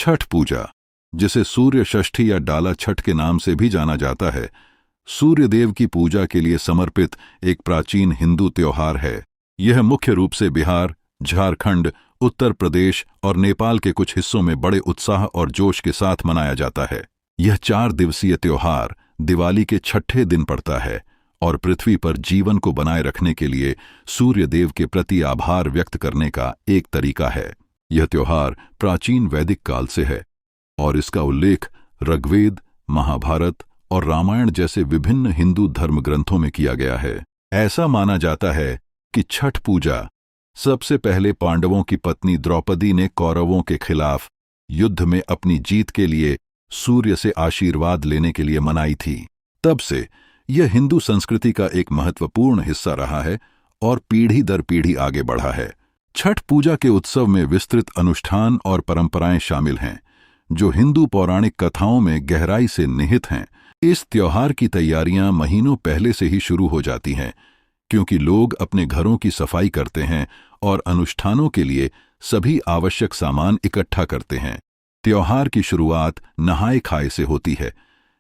छठ पूजा, जिसे सूर्य षष्ठी या डाला छठ के नाम से भी जाना जाता है, सूर्य देव की पूजा के लिए समर्पित एक प्राचीन हिंदू त्योहार है। यह मुख्य रूप से बिहार, झारखंड, उत्तर प्रदेश और नेपाल के कुछ हिस्सों में बड़े उत्साह और जोश के साथ मनाया जाता है। यह 4 दिवसीय त्योहार दिवाली के छठे दिन पड़ता है और पृथ्वी पर जीवन को बनाए रखने के लिए सूर्य देव के प्रति आभार व्यक्त करने का एक तरीका है। यह त्योहार प्राचीन वैदिक काल से है और इसका उल्लेख ऋग्वेद, महाभारत और रामायण जैसे विभिन्न हिंदू धर्म ग्रंथों में किया गया है। ऐसा माना जाता है कि छठ पूजा सबसे पहले पांडवों की पत्नी द्रौपदी ने कौरवों के खिलाफ युद्ध में अपनी जीत के लिए सूर्य से आशीर्वाद लेने के लिए मनाई थी। तब से यह हिंदू संस्कृति का एक महत्वपूर्ण हिस्सा रहा है और पीढ़ी दर पीढ़ी आगे बढ़ा है। छठ पूजा के उत्सव में विस्तृत अनुष्ठान और परंपराएं शामिल हैं, जो हिंदू पौराणिक कथाओं में गहराई से निहित हैं। इस त्योहार की तैयारियां महीनों पहले से ही शुरू हो जाती हैं, क्योंकि लोग अपने घरों की सफाई करते हैं और अनुष्ठानों के लिए सभी आवश्यक सामान इकट्ठा करते हैं। त्योहार की शुरुआत नहाए खाए से होती है,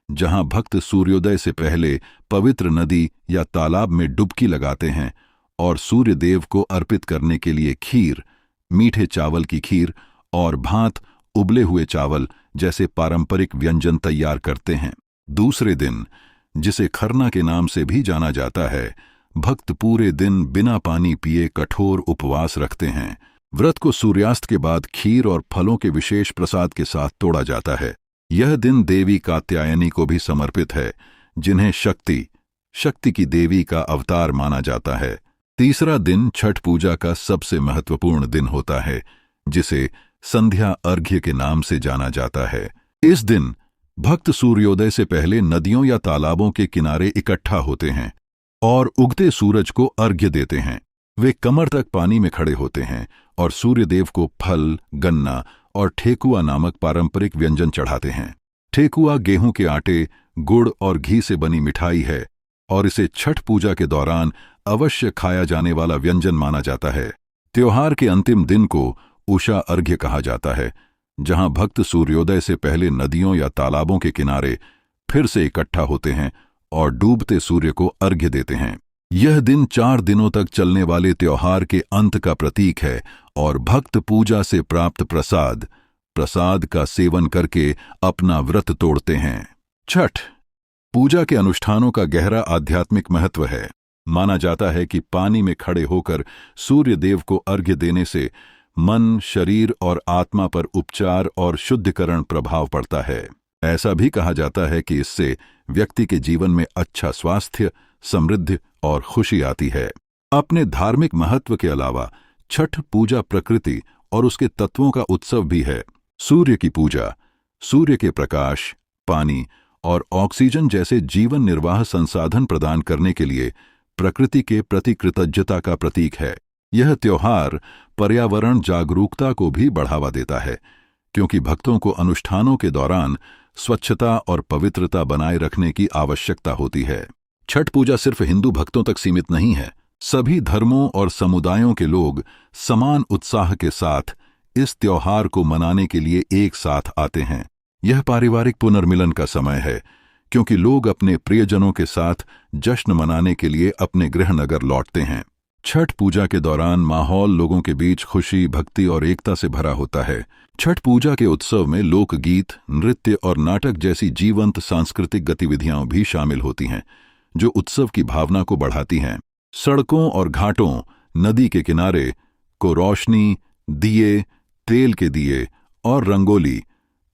जहां भक्त सूर्योदय से पहले पवित्र नदी या तालाब में डुबकी लगाते हैं और सूर्य देव को अर्पित करने के लिए खीर, मीठे चावल की खीर और भात उबले हुए चावल जैसे पारंपरिक व्यंजन तैयार करते हैं। दूसरे दिन, जिसे खरना के नाम से भी जाना जाता है, भक्त पूरे दिन बिना पानी पिए कठोर उपवास रखते हैं। व्रत को सूर्यास्त के बाद खीर और फलों के विशेष प्रसाद के साथ तोड़ा जाता है। यह दिन देवी कात्यायनी को भी समर्पित है, जिन्हें शक्ति की देवी का अवतार माना जाता है। तीसरा दिन छठ पूजा का सबसे महत्वपूर्ण दिन होता है, जिसे संध्या अर्घ्य के नाम से जाना जाता है। इस दिन भक्त सूर्योदय से पहले नदियों या तालाबों के किनारे इकट्ठा होते हैं और उगते सूरज को अर्घ्य देते हैं। वे कमर तक पानी में खड़े होते हैं और सूर्यदेव को फल, गन्ना और ठेकुआ नामक पारंपरिक व्यंजन चढ़ाते हैं। ठेकुआ गेहूं के आटे, गुड़ और घी से बनी मिठाई है और इसे छठ पूजा के दौरान अवश्य खाया जाने वाला व्यंजन माना जाता है। त्योहार के अंतिम दिन को उषा अर्घ्य कहा जाता है, जहां भक्त सूर्योदय से पहले नदियों या तालाबों के किनारे फिर से इकट्ठा होते हैं और डूबते सूर्य को अर्घ्य देते हैं। यह दिन 4 दिनों तक चलने वाले त्योहार के अंत का प्रतीक है और भक्त पूजा से प्राप्त प्रसाद का सेवन करके अपना व्रत तोड़ते हैं। छठ पूजा के अनुष्ठानों का गहरा आध्यात्मिक महत्व है। माना जाता है कि पानी में खड़े होकर सूर्य देव को अर्घ्य देने से मन, शरीर और आत्मा पर उपचार और शुद्धिकरण प्रभाव पड़ता है। ऐसा भी कहा जाता है कि इससे व्यक्ति के जीवन में अच्छा स्वास्थ्य, समृद्धि और खुशी आती है। अपने धार्मिक महत्व के अलावा छठ पूजा प्रकृति और उसके तत्वों का उत्सव भी है। सूर्य की पूजा सूर्य के प्रकाश, पानी और ऑक्सीजन जैसे जीवन निर्वाह संसाधन प्रदान करने के लिए प्रकृति के प्रति कृतज्ञता का प्रतीक है। यह त्योहार पर्यावरण जागरूकता को भी बढ़ावा देता है, क्योंकि भक्तों को अनुष्ठानों के दौरान स्वच्छता और पवित्रता बनाए रखने की आवश्यकता होती है। छठ पूजा सिर्फ हिंदू भक्तों तक सीमित नहीं है। सभी धर्मों और समुदायों के लोग समान उत्साह के साथ इस त्योहार को मनाने के लिए एक साथ आते हैं। यह पारिवारिक पुनर्मिलन का समय है, क्योंकि लोग अपने प्रियजनों के साथ जश्न मनाने के लिए अपने गृहनगर लौटते हैं। छठ पूजा के दौरान माहौल लोगों के बीच खुशी, भक्ति और एकता से भरा होता है। छठ पूजा के उत्सव में लोकगीत, नृत्य और नाटक जैसी जीवंत सांस्कृतिक गतिविधियां भी शामिल होती हैं, जो उत्सव की भावना को बढ़ाती हैं। सड़कों और घाटों, नदी के किनारे को रोशनी, दिए, तेल के दिए और रंगोली,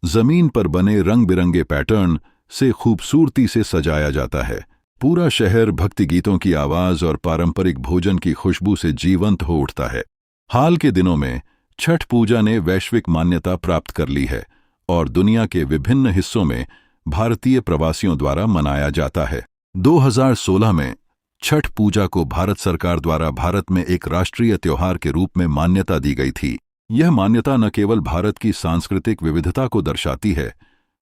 जमीन पर बने रंग बिरंगे पैटर्न से खूबसूरती से सजाया जाता है। पूरा शहर भक्ति गीतों की आवाज और पारंपरिक भोजन की खुशबू से जीवंत हो उठता है। हाल के दिनों में छठ पूजा ने वैश्विक मान्यता प्राप्त कर ली है और दुनिया के विभिन्न हिस्सों में भारतीय प्रवासियों द्वारा मनाया जाता है। 2016 में छठ पूजा को भारत सरकार द्वारा भारत में एक राष्ट्रीय त्योहार के रूप में मान्यता दी गई थी। यह मान्यता न केवल भारत की सांस्कृतिक विविधता को दर्शाती है,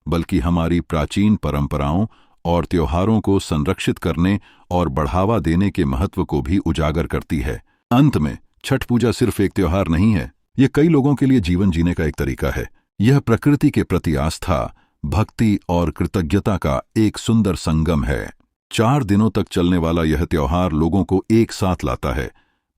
बल्कि हमारी प्राचीन परंपराओं और त्योहारों को संरक्षित करने और बढ़ावा देने के महत्व को भी उजागर करती है। अंत में, छठ पूजा सिर्फ एक त्योहार नहीं है, ये कई लोगों के लिए जीवन जीने का एक तरीका है। यह प्रकृति के प्रति आस्था, भक्ति और कृतज्ञता का एक सुंदर संगम है। 4 दिनों तक चलने वाला यह त्योहार लोगों को एक साथ लाता है,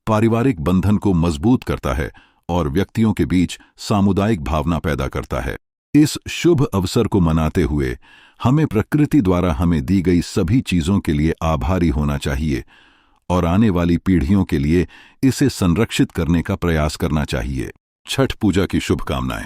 पारिवारिक बंधन को मजबूत करता है और व्यक्तियों के बीच सामुदायिक भावना पैदा करता है। इस शुभ अवसर को मनाते हुए हमें प्रकृति द्वारा हमें दी गई सभी चीजों के लिए आभारी होना चाहिए और आने वाली पीढ़ियों के लिए इसे संरक्षित करने का प्रयास करना चाहिए। छठ पूजा की शुभकामनाएं।